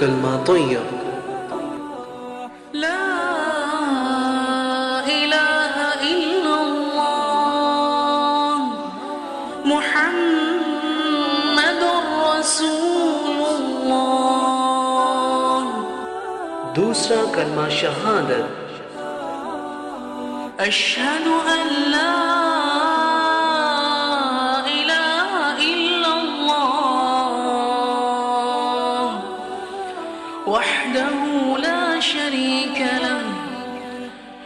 कलमा तय्यब। ला इलाहा इल्लल्लाह मुहम्मदुर रसूलुल्लाह। दूसरा कलमा शहादत, अशहदु अन ला इलाहा इल्लल्लाह वहदहु ला शरीक लह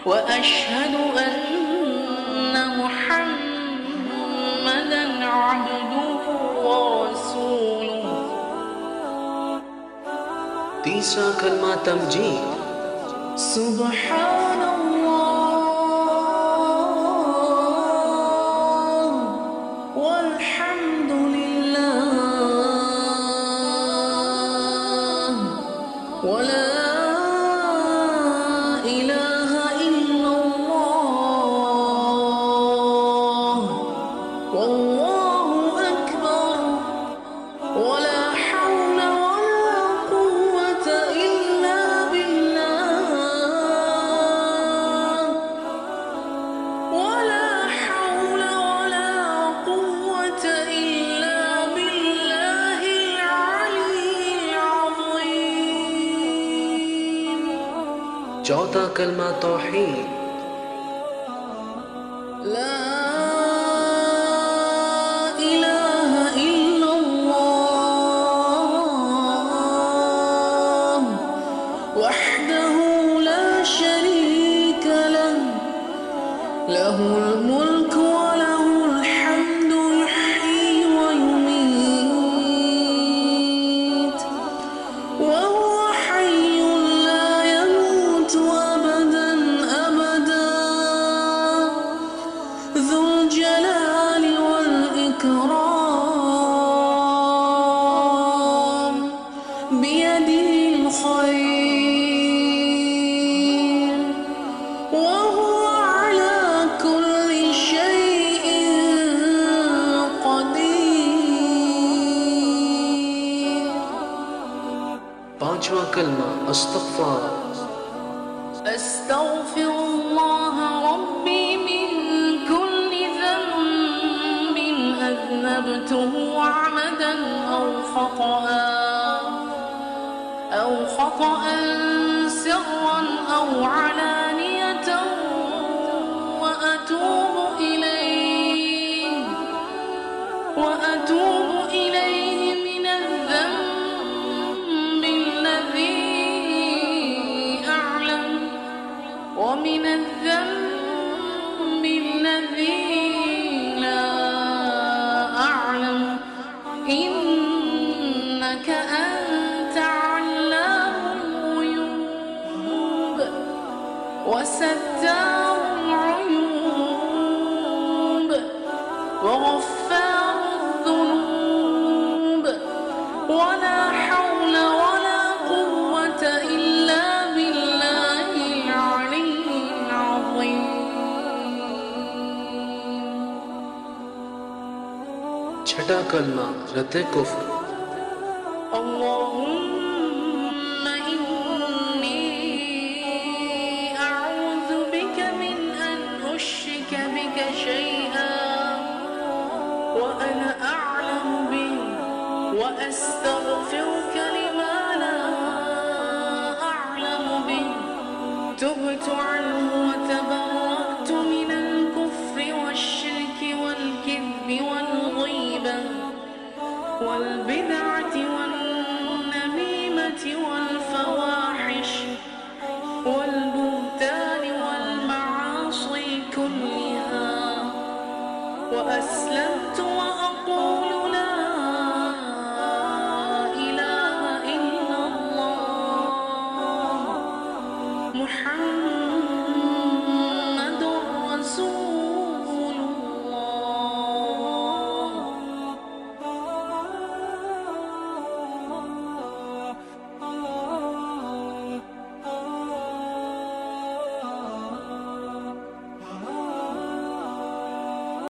व अशहदु अन्ना मुहम्मदन अब्दुहु व रसूलुहु। तीसरा कलमा तमजीद, सुब्हानल्लाह वल्हम्दुलिल्लाह वला इलाहा इल्लल्लाह वल्लाहु अकबर वला हौला वला कुव्वता इल्ला बिल्लाह वला हौला वला कुव्वता इल्ला बिल्लाहिल अलिय्यिल अज़ीम। चौथा कलमा तौहीद, ला इलाहा इल्लल्लाह वहदहु ला शरीक लह लहुल मुल्क व लहुल हम्दु युहयी व युमीत व हुव हय्युन ला यमूतु अबदन अबदा ذُو الجلال والإكرام بيده الخير وهو على كل شيء قدير। पांचवा कलमा अस्तग़फ़ार, أستغفر الله ربي من كل ذنب أذنبته عمدا أو خطأ سرا أو علانية وأتوب إليه من الذنب الذي أعلم ومن الذنب الذي لا أعلم إنك أنت علام الغيوب وستار العيوب وغفار الذنوب ولا حول ولا قوة إلا بالله العلي العظيم। छठा कलमा रद्द कुफ्र, اللهم إني أعوذ بك من أن أشرك بك شيئا وأنا أعلم به وأستغفرك